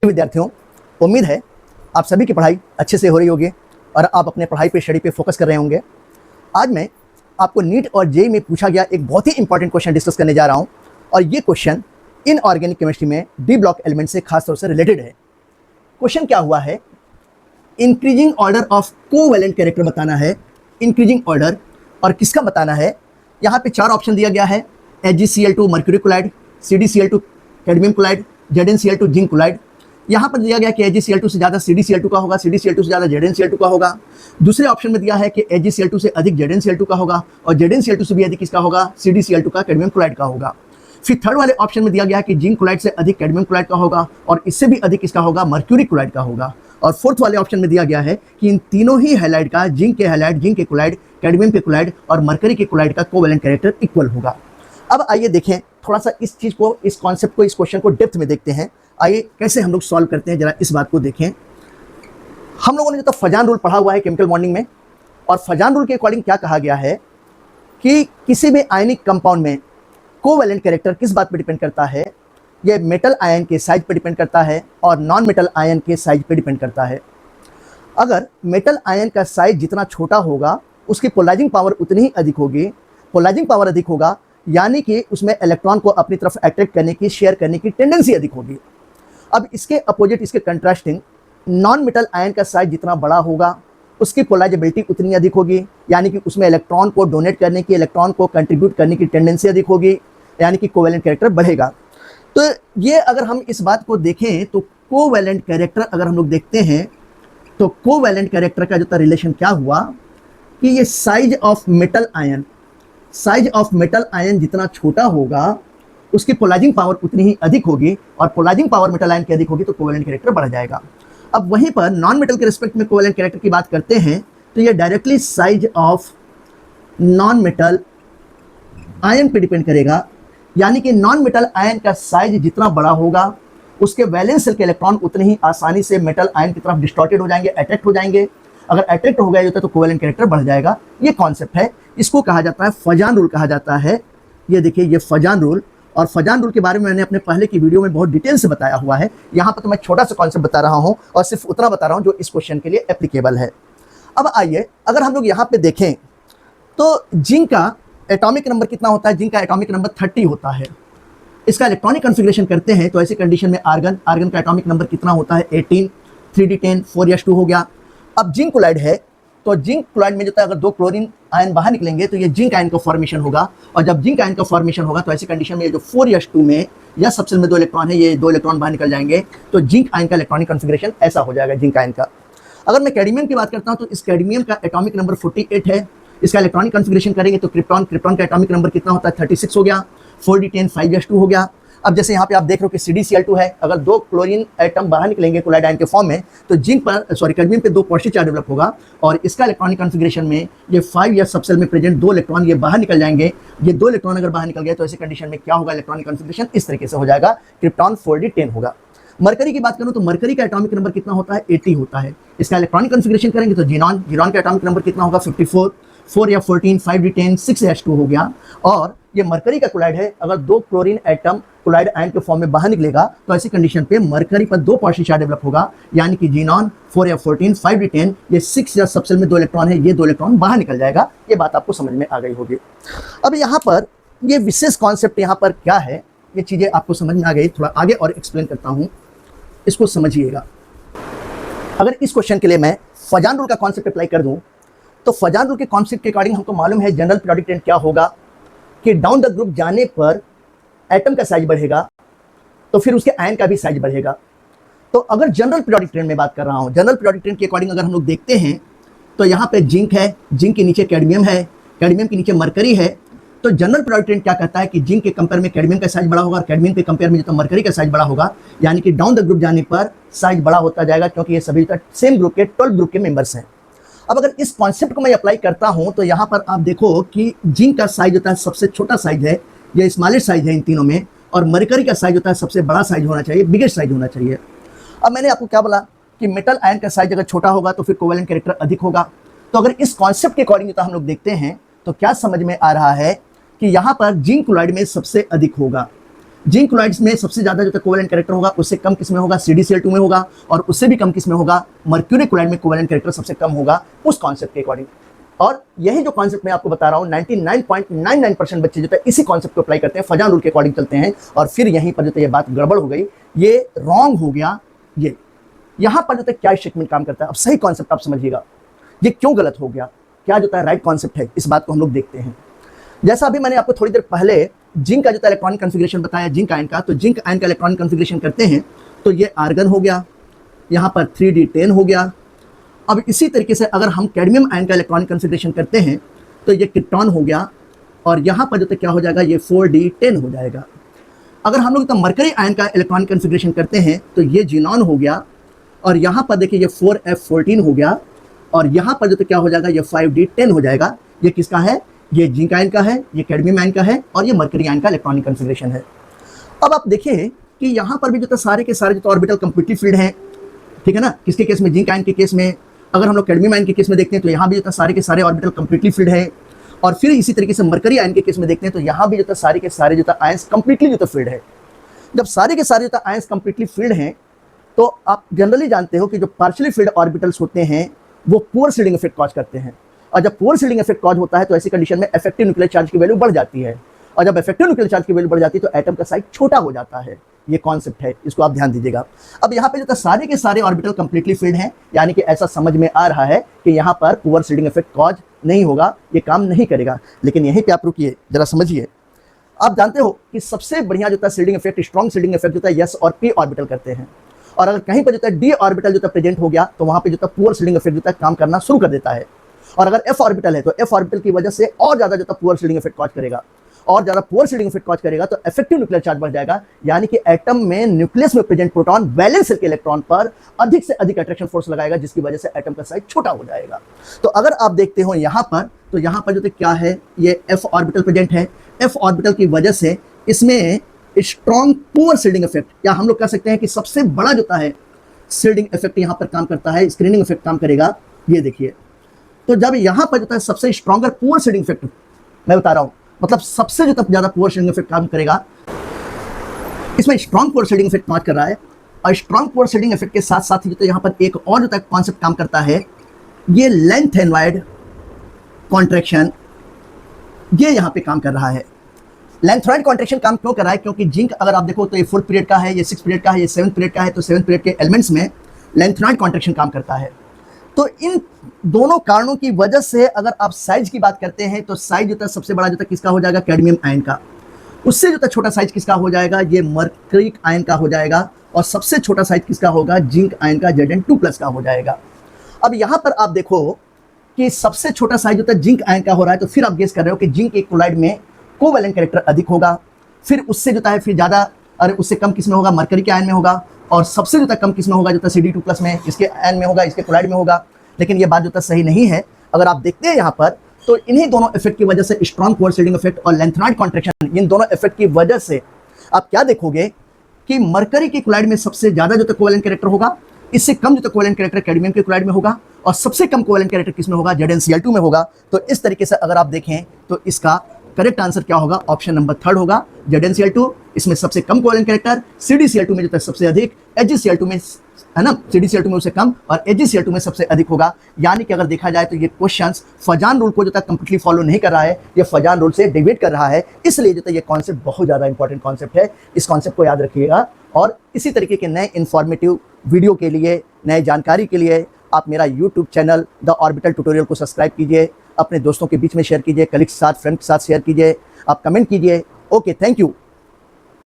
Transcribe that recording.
विद्यार्थियों, उम्मीद है आप सभी की पढ़ाई अच्छे से हो रही होगी और आप अपने पढ़ाई पे स्टडी पे फोकस कर रहे होंगे। आज मैं आपको नीट और जेईई में पूछा गया एक बहुत ही इंपॉर्टेंट क्वेश्चन डिस्कस करने जा रहा हूं और ये क्वेश्चन इनऑर्गेनिक केमिस्ट्री में डी ब्लॉक एलिमेंट से खास तौर से रिलेटेड है। क्वेश्चन क्या हुआ है, increasing order of covalent character बताना है। इंक्रीजिंग ऑर्डर और किसका बताना है। यहाँ पे 4 ऑप्शन दिया गया है, HgCl2 mercury chloride, CdCl2 cadmium chloride, ZnCl2 zinc chloride. यहाँ पर दिया गया कि HgCl2 से ज़्यादा CdCl2 का होगा, CdCl2 से ज़्यादा ZnCl2 का होगा। दूसरे ऑप्शन में दिया है कि HgCl2 से अधिक ZnCl2 का होगा और ZnCl2 से भी अधिक किसका होगा, CdCl2 का कैडमियम क्लोराइड का होगा। फिर थर्ड वाले ऑप्शन में दिया गया कि जिंक क्लोराइड से अधिक कैडमियम क्लोराइड का होगा और इससे भी अधिक किसका होगा, मर्क्यूरी क्लोराइड का होगा। और फोर्थ वाले ऑप्शन में दिया गया है कि इन तीनों ही हैलाइड का, जिंक के हैलाइड, जिंक के क्लोराइड, कैडमियम के क्लोराइड और मर्करी के क्लोराइड का कोवैलेंट कैरेक्टर इक्वल होगा। अब आइए देखें थोड़ा सा इस चीज़ को, इस कॉन्सेप्ट को, इस क्वेश्चन को डेप्थ में देखते हैं। आइए कैसे हम लोग सॉल्व करते हैं, जरा इस बात को देखें। हम लोगों ने जो तो फजान रूल पढ़ा हुआ है केमिकल बॉन्डिंग में, और फजान रूल के अकॉर्डिंग क्या कहा गया है कि किसी भी आयनिक कंपाउंड में कोवैलेंट कैरेक्टर किस बात पर डिपेंड करता है, ये मेटल आयन के साइज पर डिपेंड करता है और नॉन मेटल आयन के साइज पर डिपेंड करता है। अगर मेटल आयन का साइज जितना छोटा होगा उसकी पोलराइजिंग पावर उतनी ही अधिक होगी। पोलराइजिंग पावर अधिक होगा यानी कि उसमें इलेक्ट्रॉन को अपनी तरफ अट्रैक्ट करने की, शेयर करने की टेंडेंसी अधिक होगी। अब इसके अपोजिट, इसके कंट्रास्टिंग, नॉन मेटल आयन का साइज जितना बड़ा होगा उसकी पोलराइजेबिलिटी उतनी अधिक होगी, यानी कि उसमें इलेक्ट्रॉन को डोनेट करने की, इलेक्ट्रॉन को कंट्रीब्यूट करने की टेंडेंसी अधिक होगी, यानी कि कोवैलेंट कैरेक्टर बढ़ेगा। तो ये अगर हम इस बात को देखें तो कोवैलेंट कैरेक्टर अगर हम लोग देखते हैं तो कोवैलेंट कैरेक्टर का जो रिलेशन क्या हुआ कि ये size of metal ion, size of metal ion जितना छोटा होगा उसकी पोलराइजिंग पावर उतनी ही अधिक होगी और पोलराइजिंग पावर मेटल आयन की अधिक होगी तो कोवैलेंट कैरेक्टर बढ़ जाएगा। अब वहीं पर नॉन मेटल के रिस्पेक्ट में कोवैलेंट कैरेक्टर की बात करते हैं तो ये directly size of non metal ion पे डिपेंड करेगा, यानी कि नॉन मेटल आयन का साइज जितना बड़ा होगा उसके वैलेंस शेल के इलेक्ट्रॉन उतने ही आसानी से मेटल आयन की तरफ डिस्टॉर्टेड हो जाएंगे, अट्रैक्ट हो जाएंगे। अगर अट्रैक्ट हो गया होता है तो कोवैलेंट कैरेक्टर बढ़ जाएगा। ये कॉन्सेप्ट है, इसको कहा जाता है फजान रूल कहा जाता है। ये देखिए, ये फजान रूल, और फजान रूल के बारे में मैंने अपने पहले की वीडियो में बहुत डिटेल से बताया हुआ है। यहाँ पर तो मैं छोटा सा कॉन्सेप्ट बता रहा हूँ और सिर्फ उतना बता रहा हूँ जो इस क्वेश्चन के लिए एप्लीकेबल है। अब आइए अगर हम लोग यहाँ पे देखें तो जिंक का एटॉमिक नंबर कितना होता है, जिंक का एटॉमिक नंबर 30 होता है। इसका इलेक्ट्रॉनिक कॉन्फ़िगरेशन करते हैं तो ऐसी कंडीशन में आर्गन का एटॉमिक नंबर कितना होता है, 18, 3d10, 4s2 हो गया। अब जिंक क्लोराइड है तो जिंक क्लोराइड में जो है अगर 2 क्लोरीन आयन बाहर निकलेंगे तो ये जिंक आयन का फॉर्मेशन होगा, और जब जिंक आयन का फॉर्मेशन होगा तो ऐसी कंडीशन में ये जो 4s2 में या सबसेल में 2 इलेक्ट्रॉन है, ये 2 इलेक्ट्रॉन बाहर निकल जाएंगे तो जिंक आयन का इलेक्ट्रॉनिक कॉन्फ़िगरेशन ऐसा हो जाएगा जिंक आयन का। अगर मैं कैडमियम की बात करता हूँ तो इस कैडमियम का एटॉमिक नंबर 48 है। इसका इलेक्ट्रॉनिक कॉन्फ़िगरेशन करेंगे तो क्रिप्टॉन का एटॉमिक नंबर कितना होता है, 36 हो गया, 4d10, 5s2 हो गया। अब जैसे यहाँ पे आप देख रहे हो कि CdCl2 है, अगर 2 क्लोरीन एटम बाहर निकलेंगे क्लोराइड आयन के फॉर्म में तो कैडमियम पे 2 पॉजिटिव चार्ज डेवलप होगा और इसका इलेक्ट्रॉनिक कॉन्फ़िगरेशन में ये 5s सबसेल में प्रेजेंट 2 इलेक्ट्रॉन ये बाहर निकल जाएंगे। ये 2 इलेक्ट्रॉन अगर बाहर निकल गए तो ऐसी कंडीशन में क्या होगा, इलेक्ट्रॉनिक कॉन्फ़िगरेशन इस तरीके से हो जाएगा, क्रिप्टॉन 4d10 होगा। मरकरी की बात करूं तो मरकरी का एटॉमिक नंबर कितना होता है, 80 होता है। इसका इलेक्ट्रॉनिक कॉन्फ़िगरेशन करेंगे तो जीनॉन का एटॉमिक नंबर कितना होगा, 54, 4 या 14, 5d10, 6s2 हो गया। और ये मरकरी का क्लोराइड है, अगर 2 क्लोरीन एटम क्लोराइड आयन के फॉर्म में बाहर निकलेगा तो ऐसी कंडीशन पे मरकरी पर 2 पॉजिटिव चार्ज डेवलप होगा, यानी कि जीनॉन 4 या 14, 5d10, ये 6 या सबसेल में 2 इलेक्ट्रॉन है, ये 2 इलेक्ट्रॉन बाहर निकल जाएगा। ये बात आपको समझ में आ गई होगी। अब यहाँ पर ये विशेष कॉन्सेप्ट यहाँ पर क्या है, ये चीज़ें आपको समझ में आ गई। थोड़ा आगे और एक्सप्लेन करता हूँ, इसको समझिएगा। अगर इस क्वेश्चन के लिए मैं फजान रूल का कॉन्सेप्ट अप्लाई कर दूं तो फजान रूल के कॉन्सेप्ट के अकॉर्डिंग हमको मालूम है जनरल पीरियोडिक टेबल क्या होगा कि डाउन द ग्रुप जाने पर एटम का साइज बढ़ेगा तो फिर उसके आयन का भी साइज बढ़ेगा। तो अगर जनरल पीरियोडिक टेबल में बात कर रहा हूँ, जनरल पीरियोडिक टेबल के अकॉर्डिंग अगर हम लोग देखते हैं तो यहाँ पे जिंक है, जिंक के नीचे कैडमियम है, कैडमियम के नीचे मरकरी है। तो जनरल पीरियोडिक टेबल क्या कहता है कि जिंक के कंपेयर में कैडमियम का साइज बड़ा होगा और कैडमियम के कंपेयर में जो मरकरी का साइज बड़ा होगा, यानी कि डाउन द ग्रुप जाने पर साइज बड़ा होता जाएगा, क्योंकि ये सभी सेम ग्रुप के 12 ग्रुप के मेंबर्स हैं। अब अगर इस कॉन्सेप्ट को मैं अप्लाई करता हूं तो यहाँ पर आप देखो कि जिंक का साइज होता है सबसे छोटा साइज है, ये स्मॉलेस्ट साइज है इन तीनों में, और मरकरी का साइज होता है सबसे बड़ा साइज होना चाहिए, बिगेस्ट साइज होना चाहिए। अब मैंने आपको क्या बोला कि मेटल आयन का साइज अगर छोटा होगा तो फिर कोवैलेंट कैरेक्टर अधिक होगा। तो अगर इस कॉन्सेप्ट के अकॉर्डिंग हम लोग देखते हैं तो क्या समझ में आ रहा है कि यहाँ पर जिंक क्लोराइड में सबसे अधिक होगा। जिंक क्लोराइड्स में सबसे ज़्यादा जो कोवेलेंट कैरेक्टर होगा उससे कम किस में होगा, CdCl2 में होगा, और उससे भी कम किस में होगा, मर्क्यूरी क्लोराइड में कोवेलेंट कैरेक्टर सबसे कम होगा उस कॉन्सेप्ट के अकॉर्डिंग। और यही जो कॉन्सेप्ट मैं आपको बता रहा हूँ 99.99% बच्चे जो है इसी कॉन्सेप्ट को अप्लाई करते हैं, फजान रूल के अकॉर्डिंग चलते हैं, और फिर यहीं पर जो है ये बात गड़बड़ हो गई, ये रॉन्ग हो गया। ये यहाँ पर जो है क्या स्टेटमेंट काम करता है, अब सही कॉन्सेप्ट आप समझिएगा ये क्यों गलत हो गया, क्या जो है राइट कॉन्सेप्ट है, इस बात को हम लोग देखते हैं। जैसा अभी मैंने आपको थोड़ी देर पहले जिंक का जो इलेक्ट्रॉनिक कॉन्फ़िगरेशन बताया जिंक आयन का, तो जिंक आयन का इलेक्ट्रॉनिक कॉन्फ़िगरेशन करते हैं तो ये आर्गन हो गया, यहाँ पर 3d10 हो गया। अब इसी तरीके से अगर हम कैडमियम आयन का इलेक्ट्रॉनिक कॉन्फ़िगरेशन करते हैं तो ये कीटोन हो गया, और यहाँ पर जो क्या हो जाएगा, ये 4d10 हो जाएगा। अगर हम लोग तो मरकरी आयन का इलेक्ट्रॉनिक कॉन्फ़िगरेशन करते हैं तो ये जिनॉन हो गया, और यहाँ पर देखिए ये 4f14 हो गया, और यहाँ पर जो क्या हो जाएगा, ये 5d10 हो जाएगा। ये किसका है, ये जिंक आयन का है, ये कैडमियम आयन का है, और ये मरकरी आयन का इलेक्ट्रॉनिक कॉन्फ़िगरेशन है। अब आप देखिए कि यहाँ पर भी जो सारे के सारे जो ऑर्बिटल कंप्लीटली फिल्ड हैं, ठीक है ना। किसके केस में, जिंक आयन के केस में। अगर हम लोग कैडमियम आयन के केस में देखते हैं तो यहाँ भी जो सारे के सारे ऑर्बिटल कंप्लीटली फिल्ड है, और फिर इसी तरीके से मरकरी आयन के केस में देखते हैं तो यहाँ भी जो सारे के सारे जो आयंस कंप्लीटली जो फिल्ड है। जब सारे के सारे जो आयंस कंप्लीटली फिल्ड हैं तो आप जनरली जानते हो कि जो पार्शियली फिल्ड ऑर्बिटल्स होते हैं वो पुअर सीडिंग इफेक्ट कॉज करते हैं, और जब पुअर सीडिंग इफेक्ट कॉज होता है तो ऐसी कंडीशन में इफेक्टिव न्यूक्लियर चार्ज की वैल्यू बढ़ जाती है, और जब इफेक्टिव न्यूक्लियर चार्ज की वैल्यू बढ़ जाती है तो एटम का साइज छोटा हो जाता है। ये कॉन्सेप्ट है, इसको आप ध्यान दीजिएगा। अब यहाँ पे जो सारे के सारे ऑर्बिटल कंप्लीटली फिल्ड हैं, यानी कि ऐसा समझ में आ रहा है कि यहाँ पर पुअर सीडिंग इफेक्ट कॉज नहीं होगा, ये काम नहीं करेगा। लेकिन यहीं पे आप रुकिए, जरा समझिए। आप जानते हो कि सबसे बढ़िया जो seeding effect, strong seeding effect जो है s और p ऑर्बिटल करते हैं, और अगर कहीं पर जो है d ऑर्बिटल जो प्रेजेंट हो गया तो वहाँ पे जो पुअर सीडिंग इफेक्ट जो काम करना शुरू कर देता है। और अगर f ऑर्बिटल है तो f ऑर्बिटल की वजह से और ज़्यादा जो पुअर सीडिंग इफेक्ट कॉज करेगा, और ज़्यादा पुअर सीडिंग इफेक्ट कॉज करेगा तो इफेक्टिव न्यूक्लियर चार्ज बढ़ जाएगा, यानी कि एटम में न्यूक्लियस में प्रेजेंट प्रोटॉन वैलेंस शेल के इलेक्ट्रॉन पर अधिक से अधिक अट्रैक्शन फोर्स लगाएगा, जिसकी वजह से एटम का साइज छोटा हो जाएगा। तो अगर आप देखते हो यहाँ पर, तो यहाँ पर जो क्या है, ये f ऑर्बिटल प्रेजेंट है। f ऑर्बिटल की वजह से इसमें स्ट्रॉन्ग पुअर सीडिंग इफेक्ट, या हम लोग कह सकते हैं कि सबसे बड़ा जो है सीडिंग इफेक्ट यहाँ पर काम करता है, स्क्रीनिंग इफेक्ट काम करेगा। ये देखिए, तो जब यहाँ पर जो है सबसे स्ट्रॉन्गर पुअर सीडिंग इफेक्ट मैं बता रहा हूँ, मतलब सबसे जो ज़्यादा पुअर सीडिंग इफेक्ट काम करेगा, इसमें स्ट्रॉन्ग पुअर सीडिंग इफेक्ट काम कर रहा है। और स्ट्रॉन्ग पुअर सीडिंग इफेक्ट के साथ साथ जो यहाँ पर एक और जो कॉन्सेप्ट काम करता है, ये लेंथ एनवाइड कॉन्ट्रैक्शन, ये यहाँ पे काम कर रहा है। लेंथराइड कॉन्ट्रैक्शन काम क्यों कर रहा है, क्योंकि जिंक अगर आप देखो तो ये 4th पीरियड का है, ये 6th पीरियड का है, ये 7th पीरियड का है, तो 7th पीरियड के एलिमेंट्स में लेंथराइड कॉन्ट्रैक्शन काम करता है। तो इन दोनों कारणों की वजह से अगर आप साइज की बात करते हैं तो साइज जो है सबसे बड़ा जो किसका हो जाएगा, कैडमियम आयन का। उससे जो छोटा साइज किसका हो जाएगा, ये मर्करी आयन का हो जाएगा, और सबसे छोटा साइज किसका होगा, जिंक आयन का, Zn2+ का हो जाएगा। अब यहाँ पर आप देखो कि सबसे छोटा साइज जो है जिंक आयन का हो रहा है, तो फिर आप गेस कर रहे हो कि जिंक एक क्लोराइड में कोवेलेंट कैरेक्टर अधिक होगा, फिर उससे जो है फिर ज़्यादा, अरे उससे कम किस में होगा, मरकरी के आयन में होगा, और सबसे जो कम किस में होगा, जो Cd2+ में, इसके आयन में होगा, इसके क्लोराइड में होगा। लेकिन ये बात जो सही नहीं है। अगर आप देखते हैं यहाँ पर, तो इन्हीं दोनों इफेक्ट की वजह से, स्ट्रॉन्ग पुअर सीडिंग इफेक्ट और लेंथराइड कॉन्ट्रैक्शन, इन दोनों इफेक्ट की वजह से आप क्या देखोगे कि मरकरी के क्लोराइड में सबसे ज़्यादा जो कोवेलेंट कैरेक्टर होगा, इससे कम जो कोवेलेंट कैरेक्टर कैडमियम के क्लोराइड में होगा, और सबसे कम कोवेलेंट कैरेक्टर किस में होगा, ZnCl2 में होगा। तो इस तरीके से अगर आप देखें तो इसका करेक्ट आंसर क्या होगा, ऑप्शन नंबर 3 होगा, ZnCl2। इसमें सबसे कम कोवेलेंट कैरेक्टर, CdCl2 में जो है सबसे अधिक, HgCl2 में, है ना, CdCl2 में उससे कम, और HgCl2 में सबसे अधिक होगा। यानी कि अगर देखा जाए तो ये क्वेश्चंस फजान रूल को जो है कंप्लीटली फॉलो नहीं कर रहा है, ये फजान रूल से डिविएट कर रहा है। इसलिए जो है ये कॉन्सेप्ट बहुत ज़्यादा इंपॉर्टेंट कॉन्सेप्ट है, इस कॉन्सेप्ट को याद रखिएगा। और इसी तरीके के नए इन्फॉर्मेटिव वीडियो के लिए, नए जानकारी के लिए आप मेरा YouTube channel the orbital tutorial को सब्सक्राइब कीजिए, अपने दोस्तों के बीच में शेयर कीजिए, कलीग्स के साथ, फ्रेंड के साथ शेयर कीजिए, आप कमेंट कीजिए। Okay, thank you.